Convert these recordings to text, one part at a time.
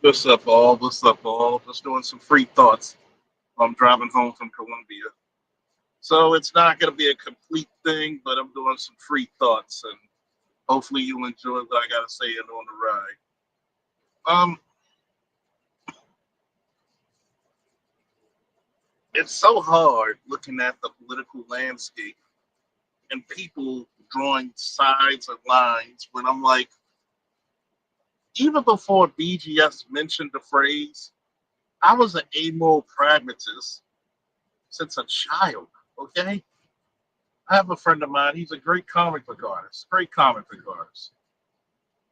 What's up, all? What's up, all? Just doing some free thoughts. I'm driving home from Columbia. So it's not going to be a complete thing, but I'm doing some free thoughts, and hopefully you'll enjoy what I got to say on the ride. Um, it's so hard looking at the political landscape and people drawing sides and lines when I'm like, even before BGS mentioned the phrase, I was an amoral pragmatist since a child, okay? I have a friend of mine. He's a great comic book artist, great comic book artist.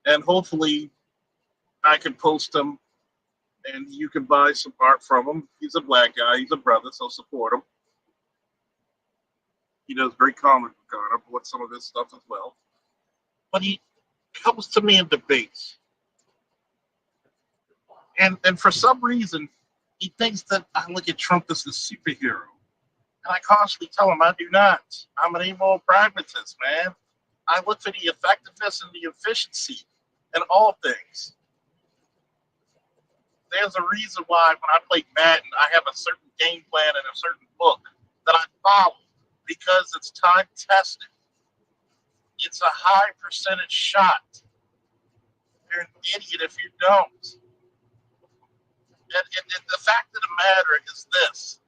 And hopefully I can post him and you can buy some art from him. He's a black guy. He's a brother, so support him. He does great comic book art. I bought some of his stuff as well. But he comes to me in debates. And for some reason, he thinks that I look at Trump as the superhero. And I constantly tell him I do not. I'm an amoral pragmatist, man. I look for the effectiveness and the efficiency in all things. There's a reason why when I play Madden, I have a certain game plan and a certain book that I follow because it's time tested. It's a high percentage shot. You're an idiot if you don't. And the fact of the matter is this.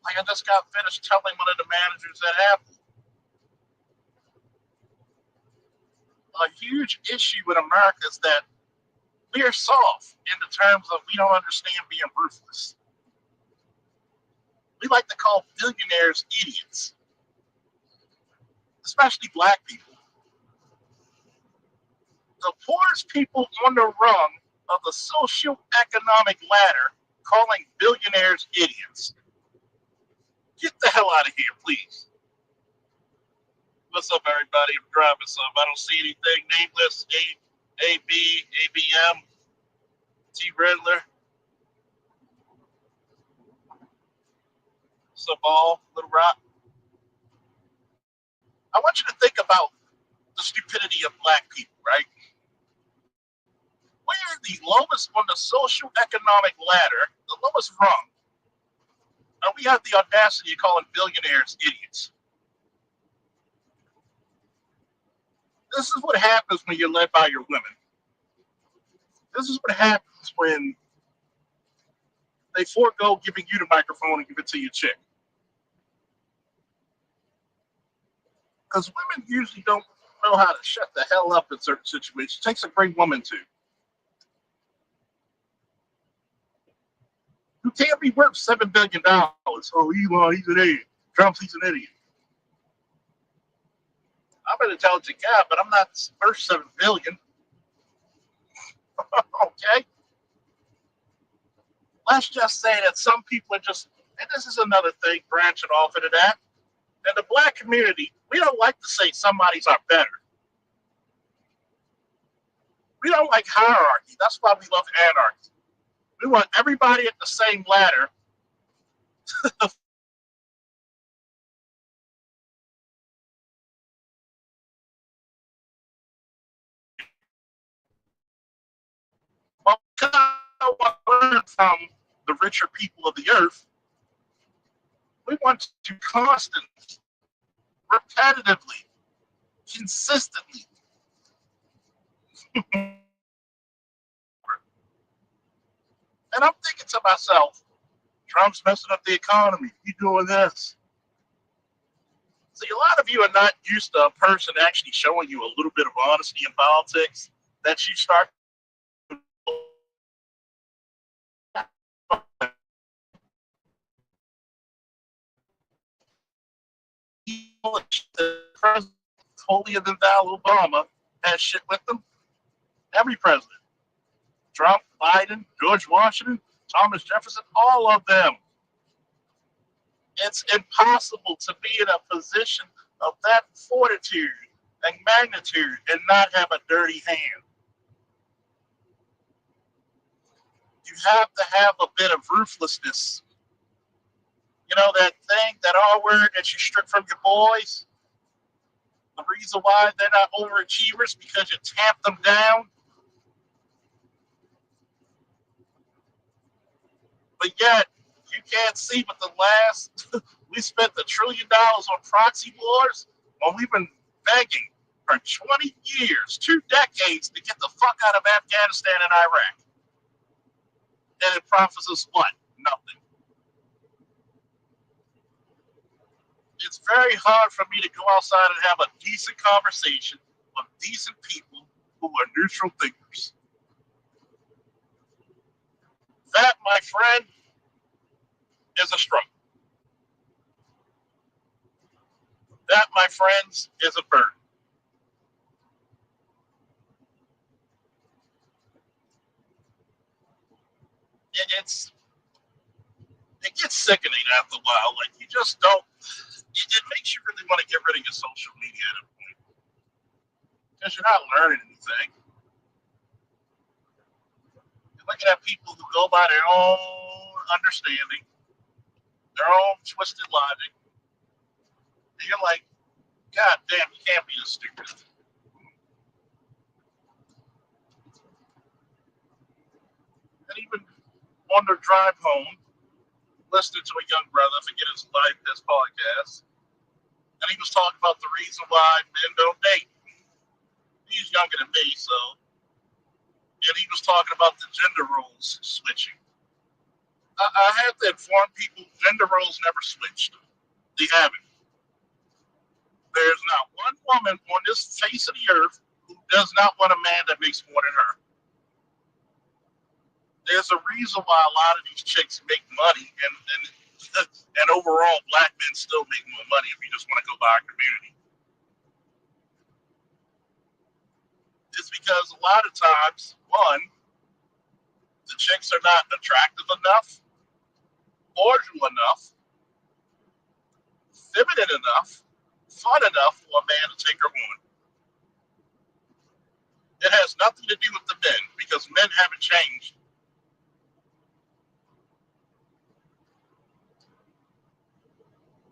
Like I just got finished telling one of the managers at Apple, a huge issue with America is that we are soft in the terms of we don't understand being ruthless. We like to call billionaires idiots, especially black people. The poorest people on the rung of the socio-economic ladder calling billionaires idiots. Get the hell out of here, please. What's up, everybody? I'm driving some. I don't see anything. Nameless, AB, ABM, T. Riddler. What's up, all? Little Rock. I want you to think about the stupidity of black people, right? We're the lowest on the social economic ladder, the lowest rung, and we have the audacity of calling billionaires idiots. This is what happens when you're led by your women. This is what happens when they forego giving you the microphone and give it to your chick. Because women usually don't know how to shut the hell up in certain situations. It takes a great woman to. You can't be worth $7 billion. Oh, Elon, he's an idiot. Trump's he's an idiot. I'm an intelligent guy, but I'm not worth $7 billion. Okay? Let's just say that some people are just, and this is another thing branching off into that. In the black community, we don't like to say somebody's our better. We don't like hierarchy. That's why we love anarchy. We want everybody at the same ladder. Well, what we learn from the richer people of the earth, we want to constantly, repetitively, consistently. And I'm thinking to myself, Trump's messing up the economy. He's doing this. See, a lot of you are not used to a person actually showing you a little bit of honesty in politics that you start the president holier than thou Obama has shit with them. Every president. Trump, Biden, George Washington, Thomas Jefferson, all of them. It's impossible to be in a position of that fortitude and magnitude and not have a dirty hand. You have to have a bit of ruthlessness. You know that thing, that R word that you stripped from your boys? The reason why they're not overachievers because you tamp them down. But yet, you can't see but the last, we spent $1 trillion on proxy wars when we've been begging for 20 years, 2 decades to get the fuck out of Afghanistan and Iraq. And it profits us what? Nothing. It's very hard for me to go outside and have a decent conversation with decent people who are neutral thinkers. That, my friend, is a struggle. That, my friends, is a burden. It gets sickening after a while. Like, you just don't. It makes you really want to get rid of your social media at a point because you're not learning anything. You're looking at people who go by their own understanding, their own twisted logic, and you're like, God damn, you can't be this stupid. And even on the drive home, listening to a young brother, forget his podcast, and he was talking about the reason why men don't date. He's younger than me, so, and he was talking about the gender roles switching. I have to inform people gender roles never switched. They haven't. There's not one woman on this face of the earth who does not want a man that makes more than her. There's a reason why a lot of these chicks make money, and overall, black men still make more money if you just want to go by our community. It's because a lot of times, one, the chicks are not attractive enough, cordial enough, feminine enough, fun enough for a man to take her on. It has nothing to do with the men because men haven't changed.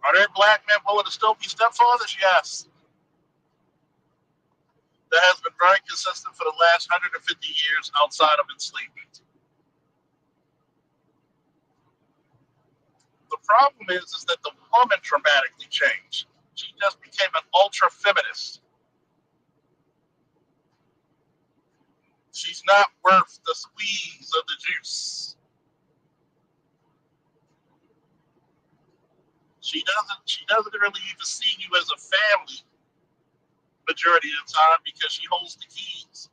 Are there black men willing to still be stepfathers? Yes. That has been very consistent for the last 150 years outside of enslavement. The problem is that the woman dramatically changed. She just became an ultra feminist. She's not worth the squeeze of the juice. She doesn't really even see you as a family majority of the time because she holds the keys.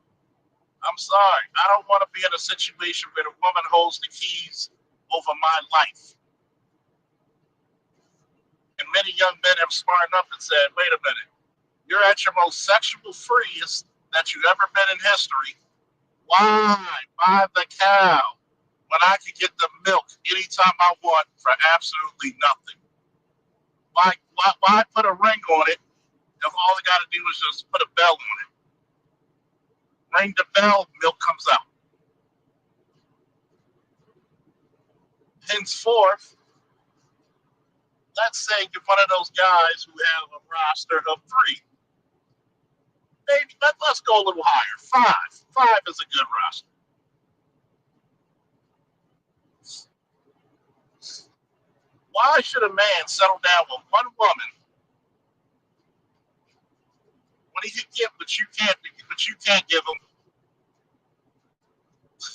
I'm sorry. I don't want to be in a situation where the woman holds the keys over my life. And many young men have smartened up and said, wait a minute, you're at your most sexual freest that you've ever been in history. Why buy the cow when I can get the milk anytime I want for absolutely nothing? Why put a ring on it if all I got to do is just put a bell on it? Ring the bell, milk comes out. Henceforth, let's say you're one of those guys who have a roster of 3. Maybe let's go a little higher. 5. 5 is a good roster. Why should a man settle down with one woman when he can get what you can't give him,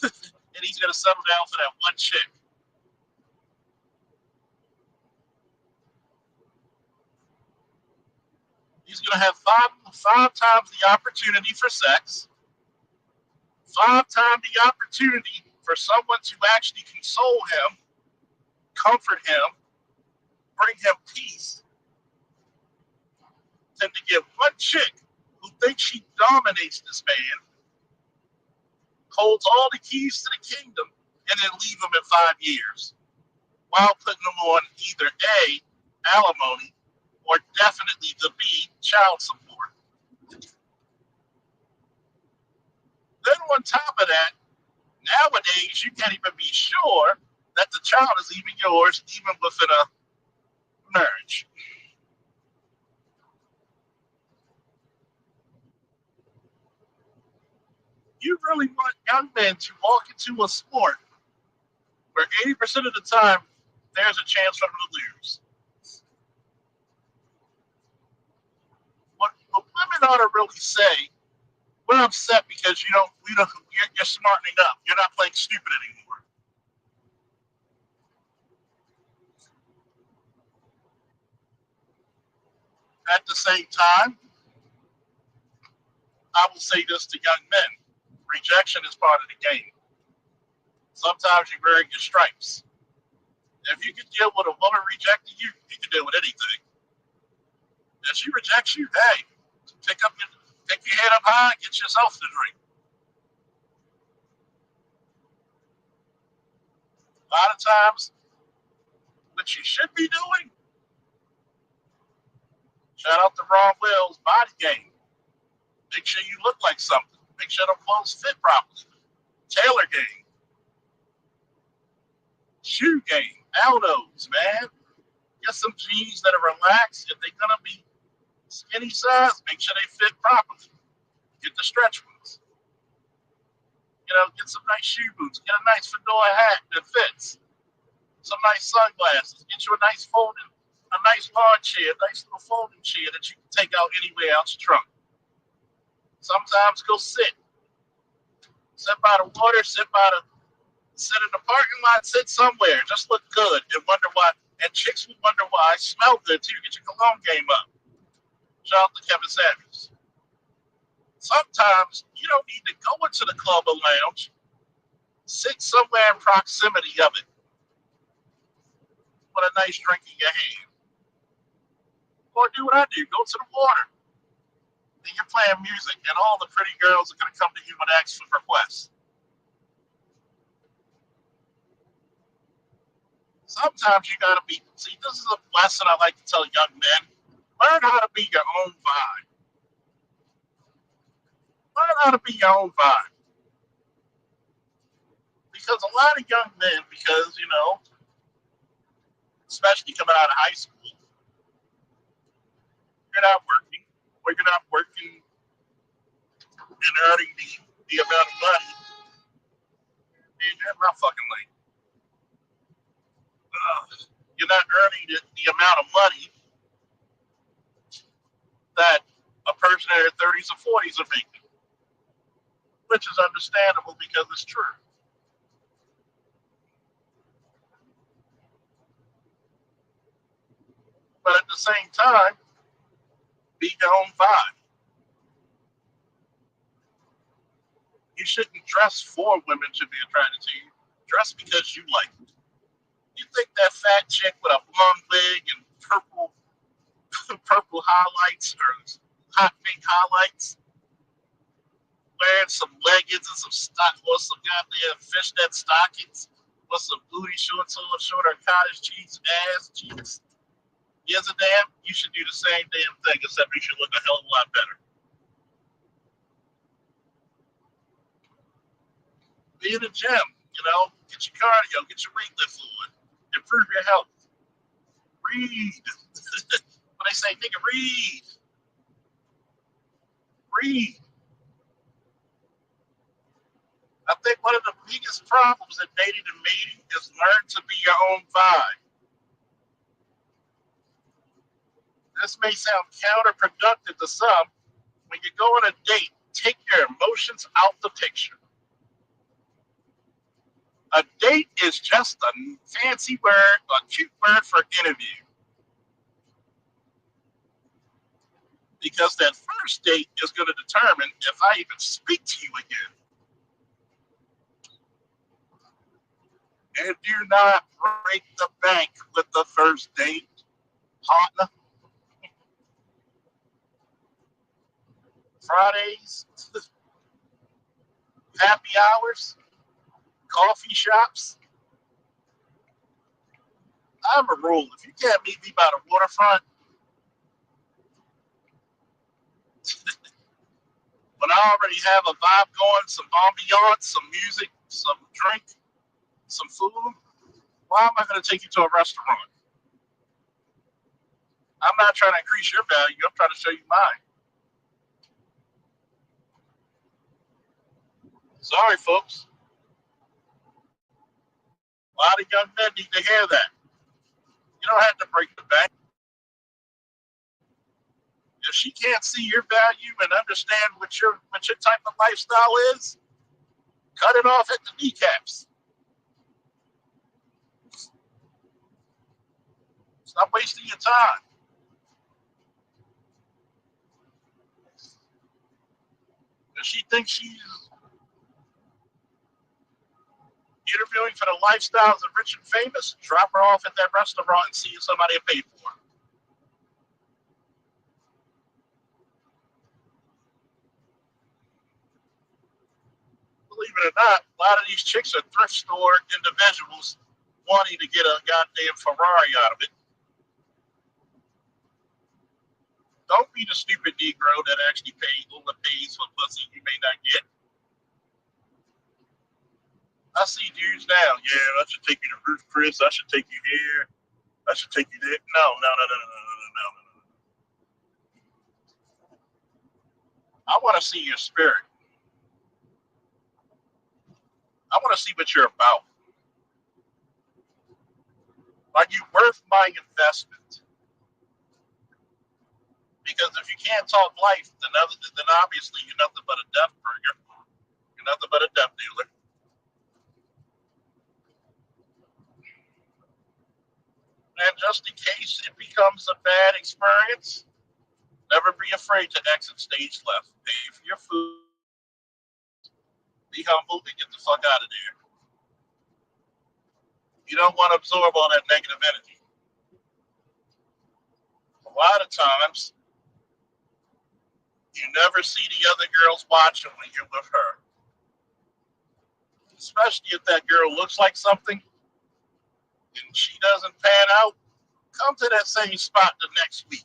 and he's gonna settle down for that one chick? He's gonna have five times the opportunity for sex, 5 times the opportunity for someone to actually console him, comfort him, bring him peace, than to get one chick who thinks she dominates this man, holds all the keys to the kingdom, and then leave him in 5 years while putting him on either A, alimony, or definitely the B, child support. Then on top of that, nowadays you can't even be sure that the child is even yours, even within a marriage. You really want young men to walk into a sport where 80% of the time there's a chance for them to lose. What women ought to really say, we're upset because you're smartening up. You're not playing stupid anymore. At the same time, I will say this to young men: rejection is part of the game. Sometimes you wear your stripes. If you can deal with a woman rejecting you, you can deal with anything. If she rejects you, hey, take your head up high, and get yourself to drink. A lot of times, what you should be doing, shout out to Ron Wells, body game. Make sure you look like something. Make sure the clothes fit properly. Tailor game. Shoe game. Aldos, man. Get some jeans that are relaxed. If they're going to be skinny size, make sure they fit properly. Get the stretch ones. Get some nice shoe boots. Get a nice fedora hat that fits. Some nice sunglasses. Get you a nice lawn chair, a nice little folding chair that you can take out anywhere out your trunk. Sometimes go sit. Sit by the water, sit in the parking lot, sit somewhere. Just look good and wonder why. And chicks would wonder why I smell good too. Get your cologne game up. Shout out to Kevin Samuels. Sometimes you don't need to go into the club or lounge. Sit somewhere in proximity of it with a nice drink in your hand. Or do what I do. Go to the water. And you're playing music, and all the pretty girls are going to come to you and ask for requests. Sometimes you got to be, see, this is a lesson I like to tell young men. Learn how to be your own vibe. Learn how to be your own vibe. Because a lot of young men, especially coming out of high school, you're not working, or you're not working and earning the amount of money, and you're in my fucking lane. You're not earning the amount of money that a person in their 30s or 40s are making, which is understandable because it's true. But at the same time, be your own vibe. You shouldn't dress for women to be attracted to you. Dress because you like it. You think that fat chick with a blonde wig and purple highlights or hot pink highlights, wearing some leggings and some goddamn fishnet stockings, with some booty shorts on, shorter cottage cheese ass cheeks. Yes, a damn, you should do the same damn thing, except you should look a hell of a lot better. Be in the gym, get your cardio, get your weightlifting on, improve your health. Read. When they say, nigga, read. Read. I think one of the biggest problems in dating and mating is learn to be your own vibe. This may sound counterproductive to some. When you go on a date, take your emotions out the picture. A date is just a fancy word, a cute word for interview. Because that first date is going to determine if I even speak to you again. And do not break the bank with the first date, partner. Fridays, happy hours, coffee shops. I have a rule. If you can't meet me by the waterfront, when I already have a vibe going, some ambiance, some music, some drink, some food, why am I going to take you to a restaurant? I'm not trying to increase your value. I'm trying to show you mine. Sorry, folks. A lot of young men need to hear that. You don't have to break the bank. If she can't see your value and understand what your type of lifestyle is, cut it off at the kneecaps. Stop wasting your time. If she thinks she's interviewing for the lifestyles of rich and famous, drop her off at that restaurant and see if somebody will pay for her. Believe it or not, a lot of these chicks are thrift store individuals wanting to get a goddamn Ferrari out of it. Don't be the stupid Negro that actually overpays for pussy you may not get. I see dudes now. Yeah, I should take you to Ruth Chris. I should take you here. I should take you there. No, no, no, no, no, no, no, no, no. I want to see your spirit. I want to see what you're about. Are you worth my investment? Because if you can't talk life, then obviously you're nothing but a death bringer. You're nothing but a death dealer. And just in case it becomes a bad experience, never be afraid to exit stage left. Pay for your food. Be humble and get the fuck out of there. You don't want to absorb all that negative energy. A lot of times, you never see the other girls watching when you're with her. Especially if that girl looks like something and she doesn't pan out, come to that same spot the next week.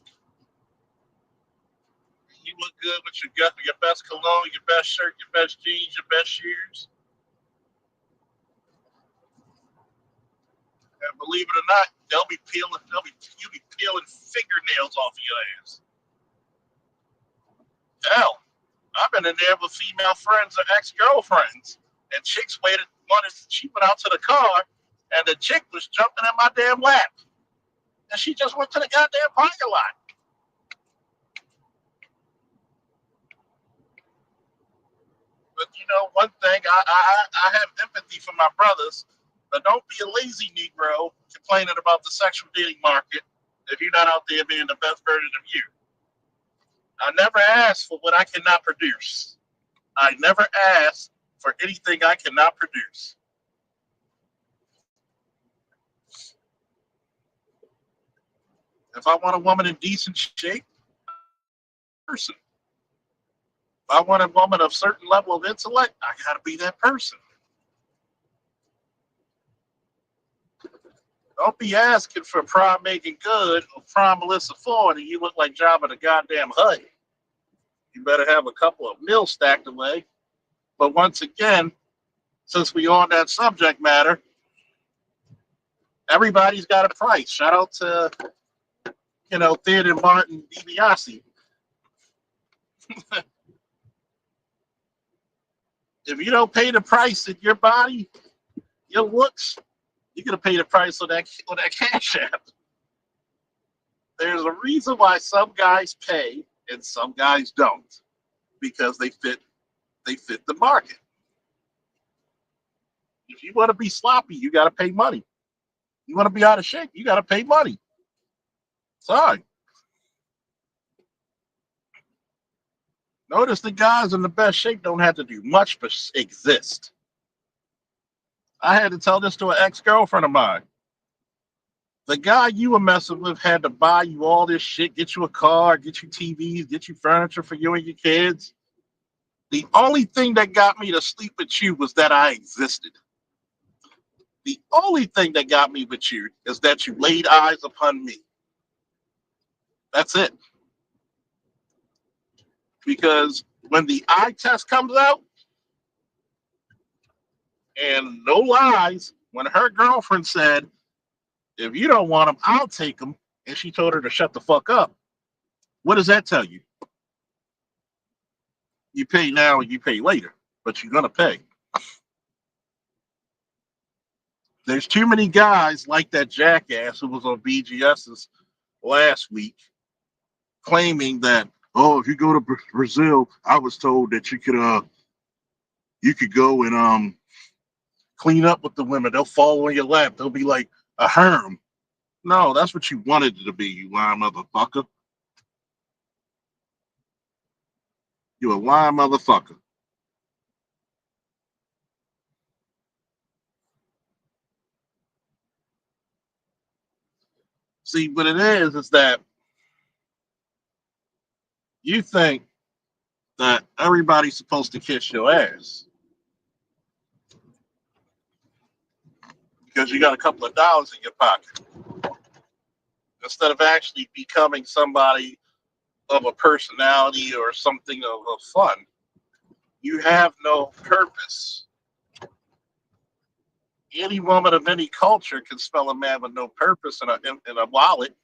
You look good with your best cologne, your best shirt, your best jeans, your best shoes. And believe it or not, you'll be peeling fingernails off of your ass. Hell, I've been in there with female friends or ex-girlfriends, and chicks she went out to the car, and the chick was jumping in my damn lap. And she just went to the goddamn parking lot. But you know, one thing, I have empathy for my brothers, but don't be a lazy Negro complaining about the sexual dating market if you're not out there being the best version of you. I never ask for what I cannot produce. I never ask for anything I cannot produce. If I want a woman in decent shape, person. If I want a woman of certain level of intellect, I gotta be that person. Don't be asking for prom making good or prom Melissa Ford and you look like Jabba the goddamn Hutt. You better have a couple of meals stacked away. But once again, since we on that subject matter, everybody's got a price. Shout out to, Theodore Martin DiBiase. If you don't pay the price in your body, your looks, you're gonna pay the price on that cash app. There's a reason why some guys pay and some guys don't, because they fit the market. If you want to be sloppy, you got to pay money. You want to be out of shape, you got to pay money. Sorry. Notice the guys in the best shape don't have to do much but exist. I had to tell this to an ex-girlfriend of mine. The guy you were messing with had to buy you all this shit, get you a car, get you TVs, get you furniture for you and your kids. The only thing that got me to sleep with you was that I existed. The only thing that got me with you is that you laid eyes upon me. That's it. Because when the eye test comes out, and no lies, when her girlfriend said, if you don't want them, I'll take them, and she told her to shut the fuck up, what does that tell you? You pay now and you pay later, but you're going to pay. There's too many guys like that jackass who was on BGS's last week claiming that, oh, if you go to Brazil, I was told that you could go and clean up with the women. They'll fall on your lap. They'll be like a harem. No, that's what you wanted it to be, you lying motherfucker. You a lying motherfucker. See, what it is that you think that everybody's supposed to kiss your ass because you got a couple of dollars in your pocket instead of actually becoming somebody of a personality or something of fun. You have no purpose. Any woman of any culture can spell a man with no purpose in a wallet.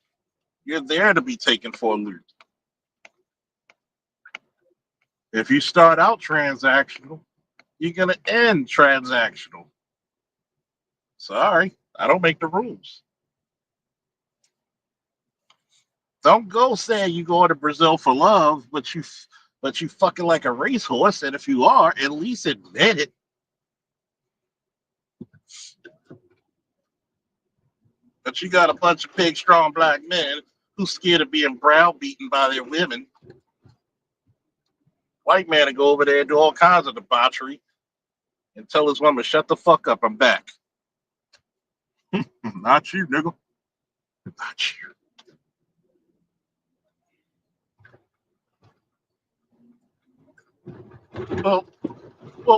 You're there to be taken for a loot. If you start out transactional, you're going to end transactional. Sorry, I don't make the rules. Don't go saying you go to Brazil for love, but you fucking like a racehorse. And if you are, at least admit it. But you got a bunch of big, strong black men who's scared of being browbeaten by their women. White man to go over there and do all kinds of debauchery and tell his woman, shut the fuck up, I'm back. Not you, nigga. Not you. Well,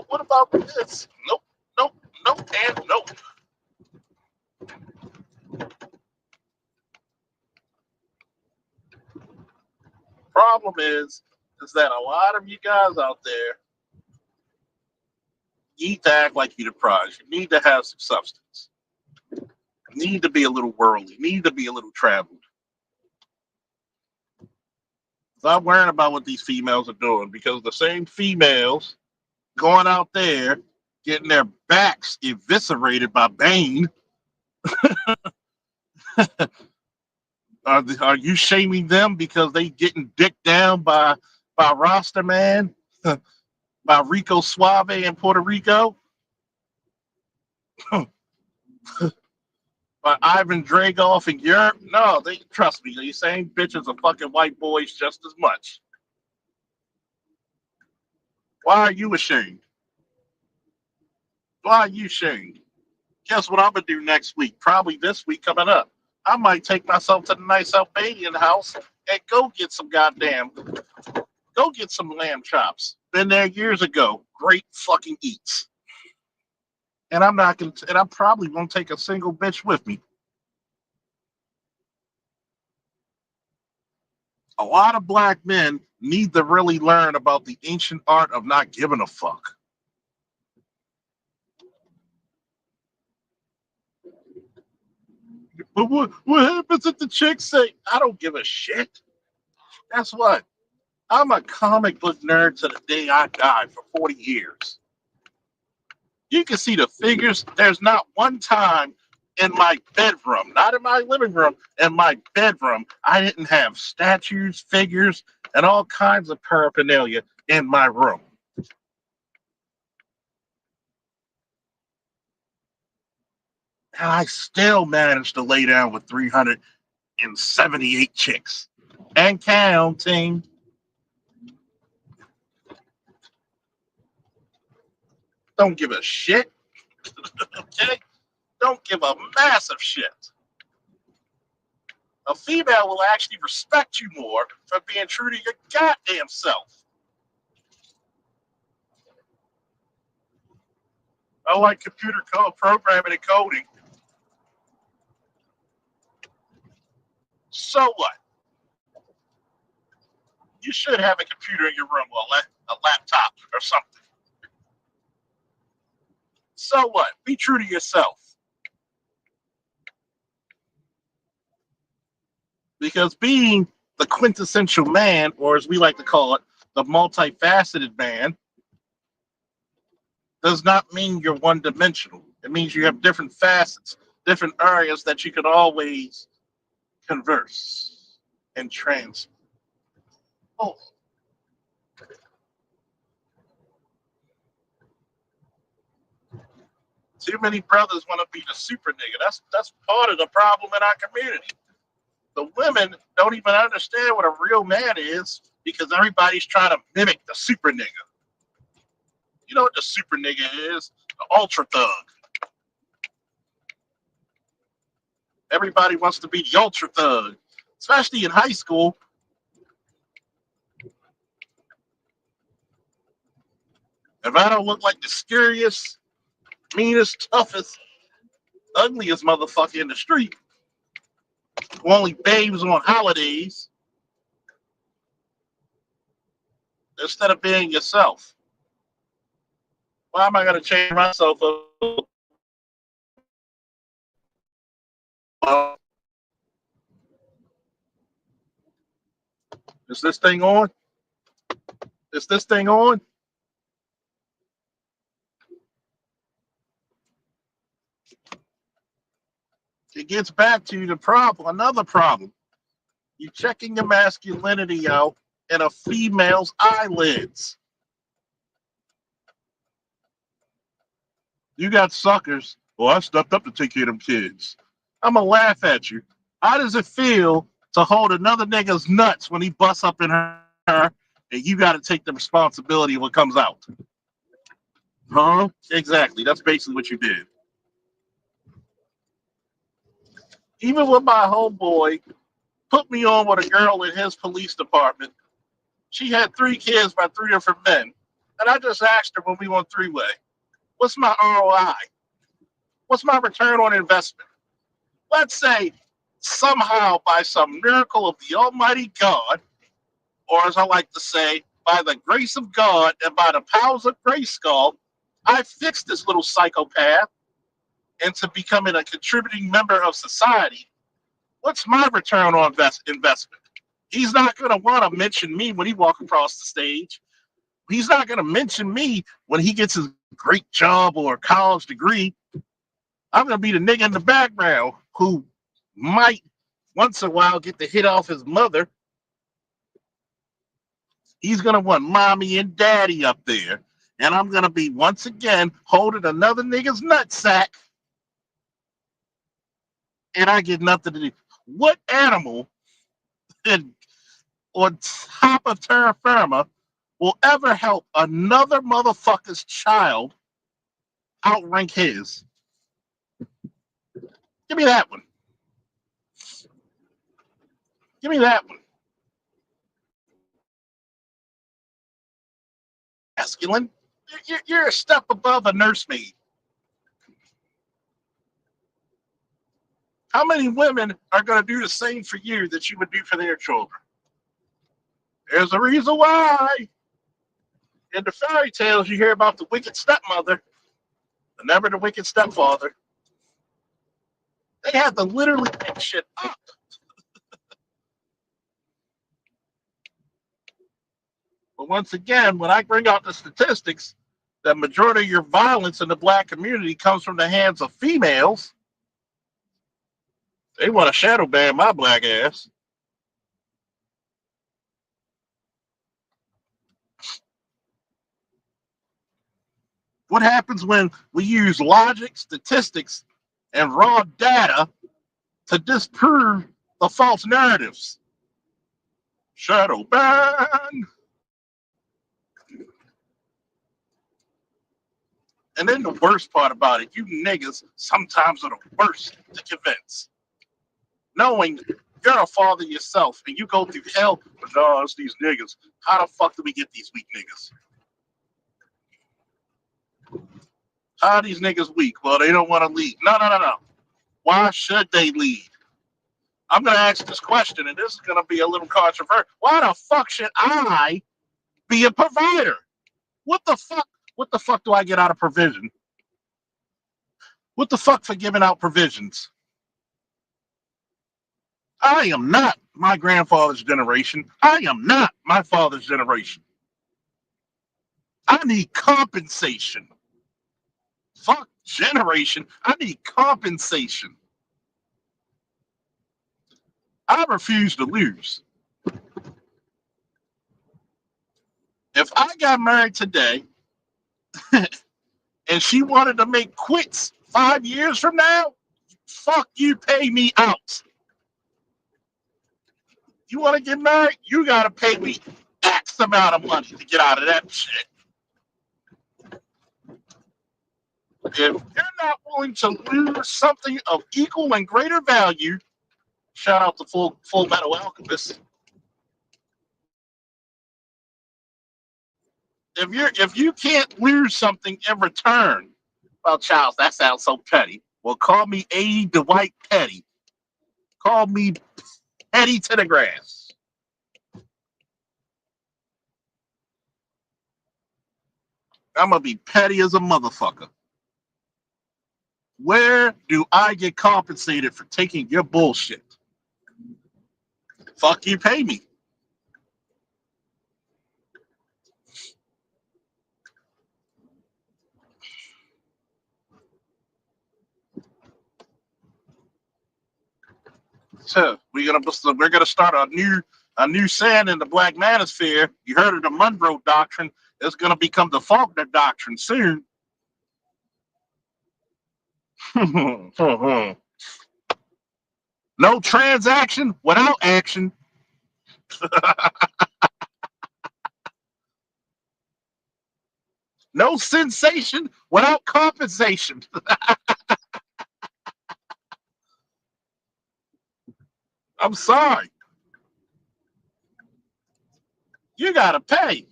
what about this? Nope, and nope. Problem is that a lot of you guys out there need to act like you're the prize. You need to have some substance. You need to be a little worldly. You need to be a little traveled. Stop worrying about what these females are doing because the same females going out there getting their backs eviscerated by Bane. Are you shaming them because they getting dicked down by Rasta Man, by Rico Suave in Puerto Rico, by Ivan Dragoff in Europe? No, they trust me. These same bitches are fucking white boys just as much. Why are you ashamed? Why are you ashamed? Guess what I'm gonna do next week? Probably this week coming up. I might take myself to the nice Albanian house and go get some lamb chops. Been there years ago. Great fucking eats. And I probably won't take a single bitch with me. A lot of black men need to really learn about the ancient art of not giving a fuck. But what happens if the chicks say, I don't give a shit? Guess what? I'm a comic book nerd to the day I die for 40 years. You can see the figures. There's not one time in my bedroom, not in my living room, in my bedroom, I didn't have statues, figures, and all kinds of paraphernalia in my room. And I still managed to lay down with 378 chicks and counting. Don't give a shit. Okay? Don't give a massive shit. A female will actually respect you more for being true to your goddamn self. I like computer code programming and coding. So what? You should have a computer in your room or a laptop or something. So what? Be true to yourself. Because being the quintessential man, or as we like to call it, the multifaceted man, does not mean you're one-dimensional. It means you have different facets, different areas that you could always converse and trans. Oh, too many brothers want to be the super nigga. That's part of the problem in our community. The women don't even understand what a real man is because everybody's trying to mimic the super nigga. You know what the super nigga is? The ultra thug. Everybody wants to be the ultra thug, especially in high school. If I don't look like the scariest, meanest, toughest, ugliest motherfucker in the street, who only babes on holidays, instead of being yourself, why am I going to change myself up? Is this thing on? Is this thing on? It gets back to the problem, another problem. You're checking your masculinity out in a female's eyelids. You got suckers. Well, I stepped up to take care of them kids. I'm going to laugh at you. How does it feel to hold another nigga's nuts when he busts up in her and you got to take the responsibility of what comes out? Huh? Exactly. That's basically what you did. Even with my homeboy, put me on with a girl in his police department. She had 3 kids by 3 different men. And I just asked her when we went 3-way, what's my ROI? What's my return on investment? Let's say somehow by some miracle of the Almighty God, or as I like to say, by the grace of God and by the powers of Grayskull, I fixed this little psychopath into becoming a contributing member of society. What's my return on investment? He's not going to want to mention me when he walks across the stage. He's not going to mention me when he gets his great job or college degree. I'm going to be the nigga in the background who might once in a while get the hit off his mother. He's going to want mommy and daddy up there. And I'm going to be once again holding another nigga's nutsack. And I get nothing to do. What animal on top of terra firma will ever help another motherfucker's child outrank his? Give me that one. Give me that one. Masculine. You're a step above a nursemaid. How many women are going to do the same for you that you would do for their children? There's a reason why. In the fairy tales, you hear about the wicked stepmother, but never the wicked stepfather. They had to literally pick shit up. But once again, when I bring out the statistics, the majority of your violence in the black community comes from the hands of females. They want to shadow ban my black ass. What happens when we use logic, statistics, and raw data to disprove the false narratives? Shadow ban. And then the worst part about it, you niggas sometimes are the worst to convince. Knowing you're a father yourself and you go through hell, but no, it's these niggas. How the fuck do we get these weak niggas? How are these niggas weak? Well, they don't want to lead. No. Why should they lead? I'm going to ask this question, and this is going to be a little controversial. Why the fuck should I be a provider? What the fuck? What the fuck do I get out of provision? What the fuck for giving out provisions? I am not my grandfather's generation. I am not my father's generation. I need compensation. Fuck generation. I need compensation. I refuse to lose. If I got married today and she wanted to make quits 5 years from now, fuck you, pay me out. You want to get married? You got to pay me X amount of money to get out of that shit. If you're not willing to lose something of equal and greater value, shout out to Full Metal Alchemist. If you can't lose something in return, well, Charles, that sounds so petty. Well, call me A. Dwight Petty. Call me Petty to the grass. I'm gonna be petty as a motherfucker. Where do I get compensated for taking your bullshit? Fuck you, pay me. So we're gonna start a new sand in the Black Manosphere. You heard of the Monroe Doctrine? It's gonna become the Faulkner Doctrine soon. No transaction without action. No sensation without compensation. I'm sorry. You gotta pay.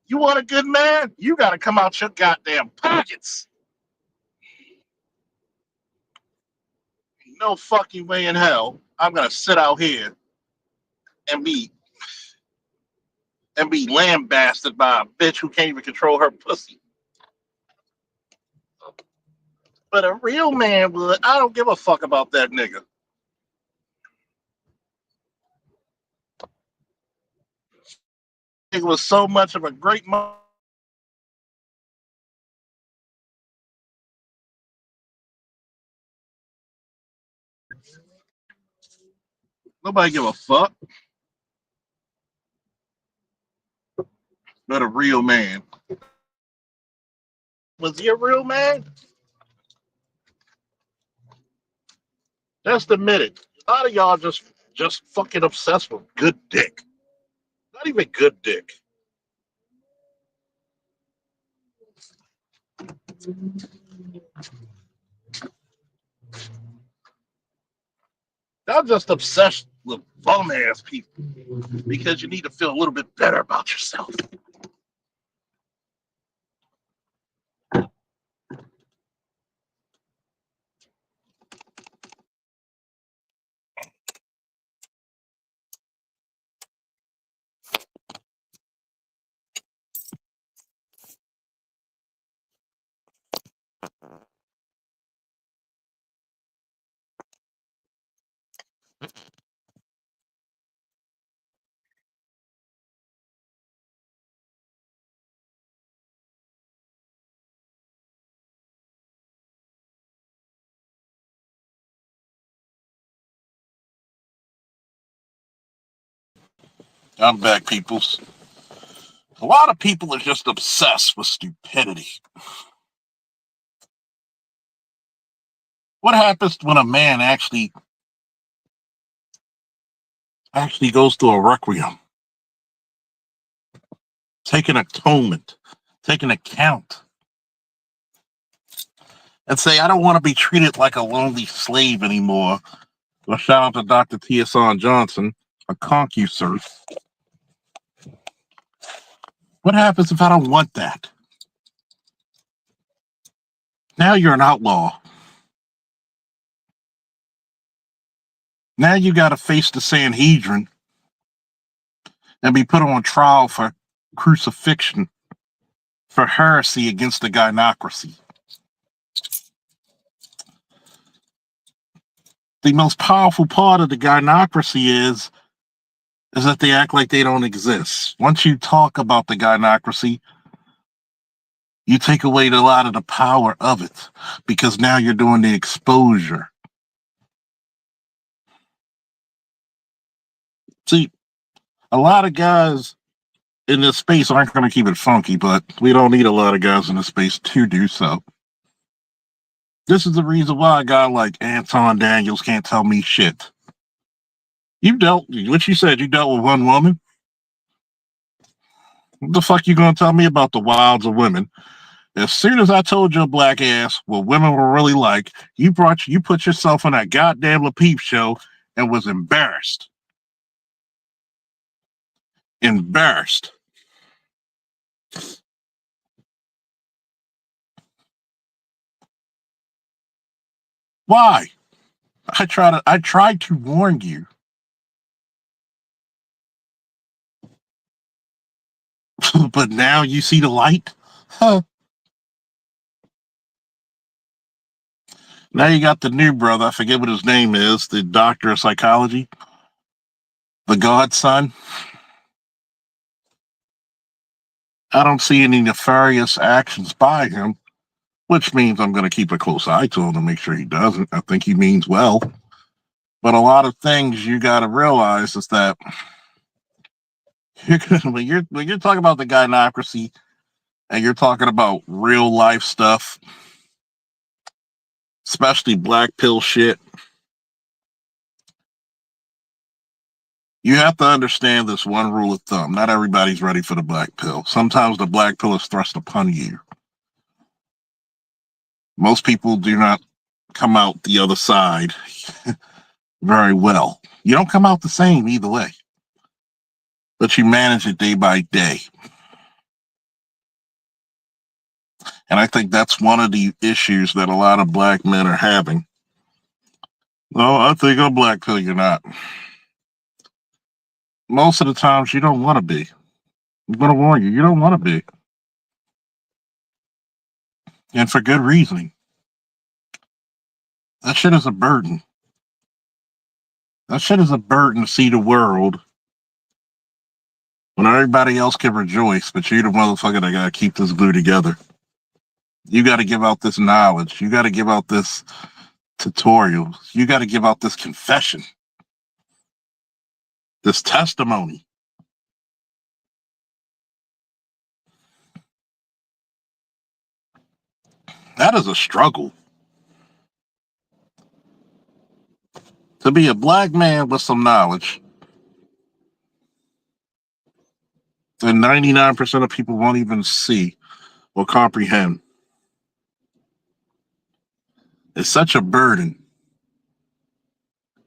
You want a good man? You gotta come out your goddamn pockets. No fucking way in hell I'm gonna sit out here and be lambasted by a bitch who can't even control her pussy. But a real man would. I don't give a fuck about that nigga. It was so much of a great moment. Nobody give a fuck. But a real man. Was he a real man? Just admit it. A lot of y'all just fucking obsessed with good dick. Not even good dick. Y'all just obsessed with bum ass people because you need to feel a little bit better about yourself. I'm back, peoples. A lot of people are just obsessed with stupidity. What happens when a man actually goes through a requiem, take an atonement, take an account, and say, I don't want to be treated like a lonely slave anymore? Well, shout out to Dr. T.S.on Johnson, a concuser. What happens if I don't want that? Now you're an outlaw. Now you got to face the Sanhedrin and be put on trial for crucifixion, for heresy against the gynocracy. The most powerful part of the gynocracy is that they act like they don't exist. Once you talk about the gynocracy, You take away a lot of the power of it because now you're doing the exposure. See, a lot of guys in this space aren't going to keep it funky, but we don't need a lot of guys in this space to do so. This is the reason why a guy like Anton Daniels can't tell me shit. You dealt, what you said, you dealt with one woman? What the fuck you gonna tell me about the wilds of women? As soon as I told your black ass what women were really like, you put yourself on that goddamn LaPeep show and was embarrassed. Embarrassed. Why? I tried to warn you. But now you see the light? Huh. Now you got the new brother, I forget what his name is, the doctor of psychology, the godson. I don't see any nefarious actions by him, which means I'm going to keep a close eye to him to make sure he doesn't. I think he means well. But a lot of things you got to realize is that when you're talking about the gynocracy and you're talking about real life stuff, especially black pill shit, you have to understand this one rule of thumb. Not everybody's ready for the black pill. Sometimes the black pill is thrust upon you. Most people do not come out the other side very well. You don't come out the same either way, but you manage it day by day. And I think that's one of the issues that a lot of black men are having. No, I think I'm black pill, you're not. Most of the times you don't want to be. I'm going to warn you, you don't want to be. And for good reason. That shit is a burden. That shit is a burden to see the world when everybody else can rejoice, but you're the motherfucker that gotta keep this glue together. You gotta give out this knowledge. You gotta give out this tutorial. You gotta give out this confession, this testimony. That is a struggle. To be a black man with some knowledge, and 99% of people won't even see or comprehend. It's such a burden.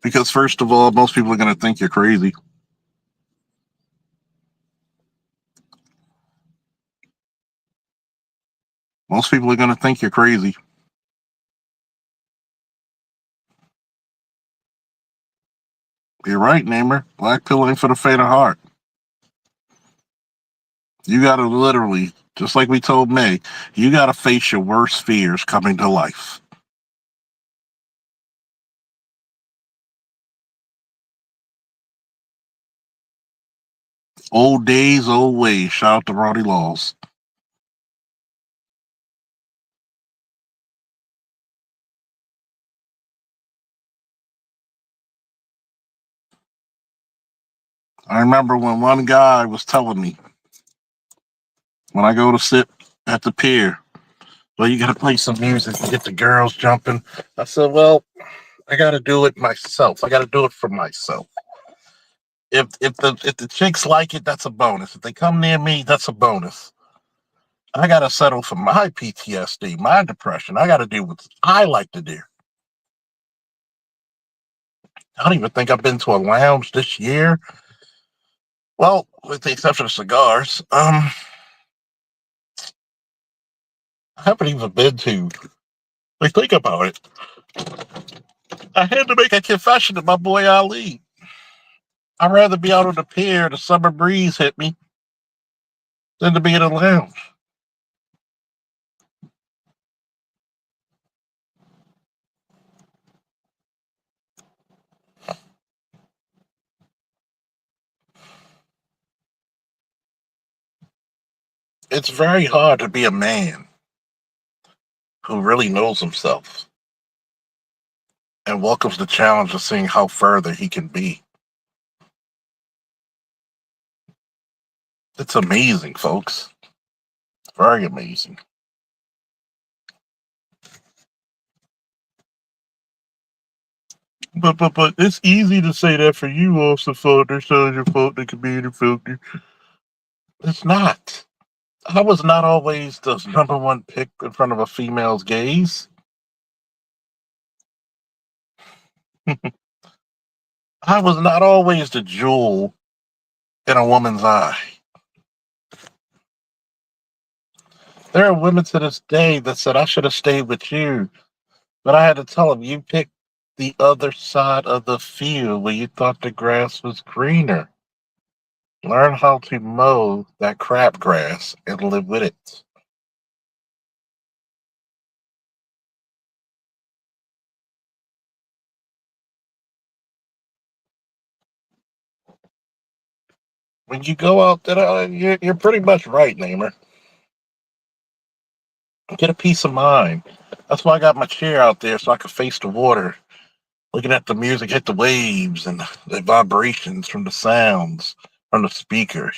Because, first of all, most people are going to think you're crazy. Most people are going to think you're crazy. You're right, Namer. Black pill ain't for the faint of heart. You got to literally, just like we told May, you got to face your worst fears coming to life. Old days, old ways. Shout out to Ronnie Laws. I remember when one guy was telling me, when I go to sit at the pier, well, you got to play some music to get the girls jumping. I said, well, I got to do it myself. I got to do it for myself. If the chicks like it, that's a bonus. If they come near me, that's a bonus. I got to settle for my PTSD, my depression. I got to do what I like to do. I don't even think I've been to a lounge this year. Well, with the exception of cigars, I haven't even been to. Like, think about it. I had to make a confession to my boy Ali. I'd rather be out on the pier, the summer breeze hit me, than to be in a lounge. It's very hard to be a man who really knows himself and welcomes the challenge of seeing how further he can be. It's amazing, folks. Very amazing. But it's easy to say that for you, Austin Faulkner, Soldier Faulkner, Commander Faulkner. It's not. I was not always the number one pick in front of a female's gaze. I was not always the jewel in a woman's eye. There are women to this day that said I should have stayed with you, but I had to tell them you picked the other side of the field where you thought the grass was greener. Learn how to mow that crabgrass and live with it. When you go out there, you're pretty much right, Namer. Get a peace of mind. That's why I got my chair out there so I can face the water, looking at the music hit the waves and the vibrations from the sounds from the speaker.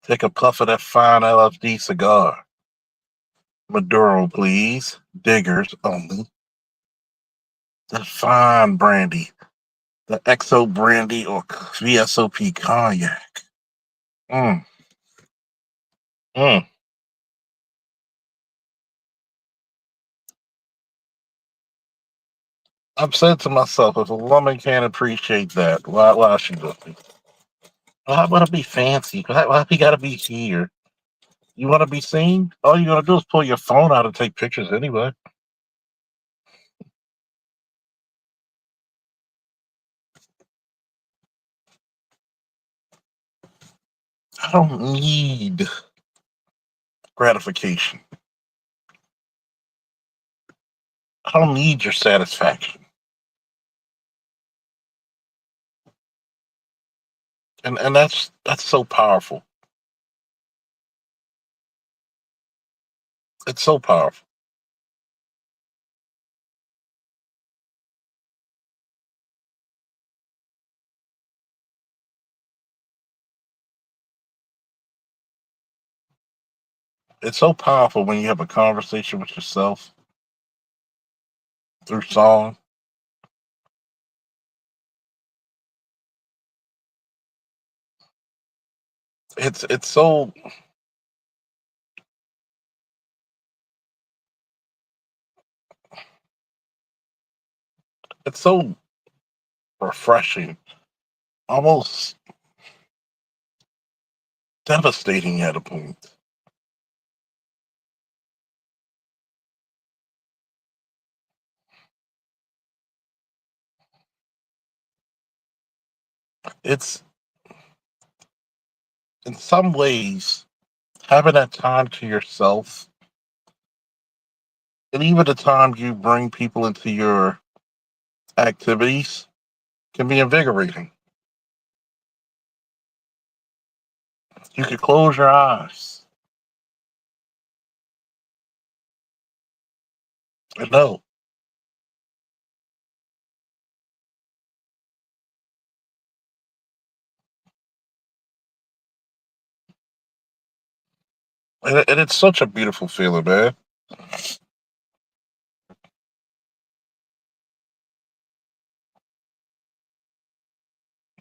Take a puff of that fine LFD cigar. Maduro, please. Diggers only. That fine brandy. The XO brandy or VSOP cognac. Mm, mm. I've said to myself, if a woman can't appreciate that, why should she? Why want to be fancy? Why we gotta be here? You want to be seen? All you gotta do is pull your phone out and take pictures anyway. I don't need gratification. I don't need your satisfaction. And that's so powerful. It's so powerful. It's so powerful when you have a conversation with yourself through song. It's so it's so refreshing, almost devastating at a point. It's in some ways having that time to yourself, and even the time you bring people into your activities can be invigorating. You could close your eyes and know. And it's such a beautiful feeling, man.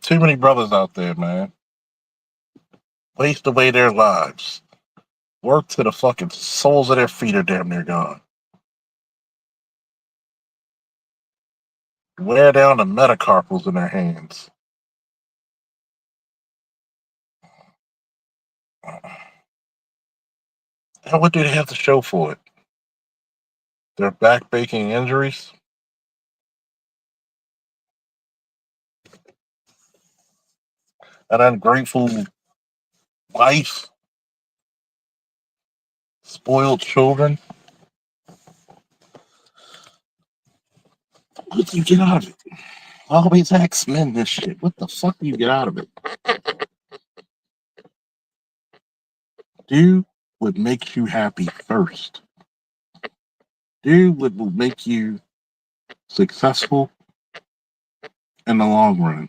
Too many brothers out there, man, waste away their lives, work to the fucking soles of their feet are damn near gone, wear down the metacarpals in their hands. And what do they have to show for it? Their back breaking injuries? An ungrateful wife? Spoiled children? What do you get out of it? Always ask men this shit. What the fuck do you get out of it? Do you? what makes you happy first. Do what will make you successful in the long run.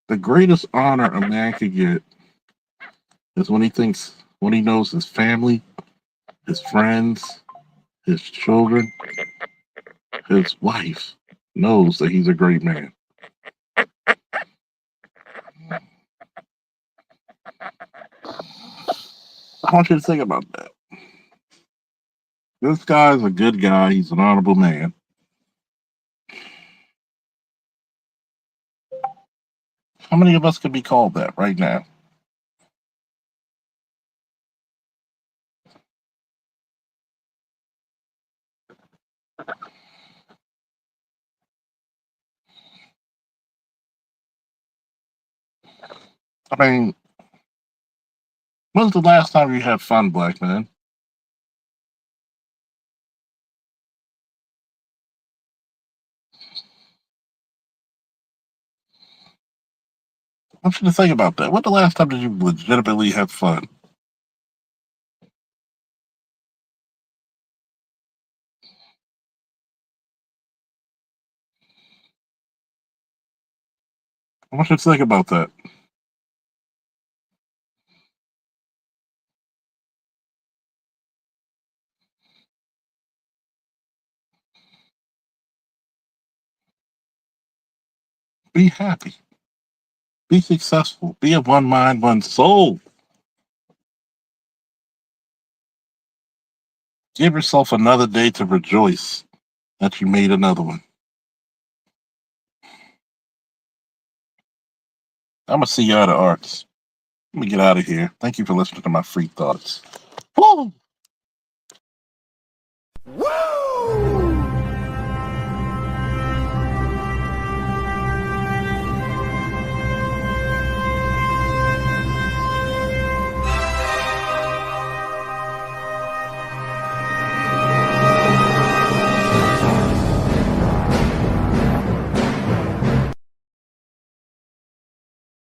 The greatest honor a man could get is when he knows his family, his friends, his children, his wife knows that he's a great man. I want you to think about that. This guy's a good guy. He's an honorable man. How many of us could be called that right now? I mean, when's the last time you had fun, black man? I want you to think about that. When the last time did you legitimately have fun? I want you to think about that. Be happy. Be successful. Be of one mind, one soul. Give yourself another day to rejoice that you made another one. I'm going to see you at the arts. Let me get out of here. Thank you for listening to my free thoughts. Woo!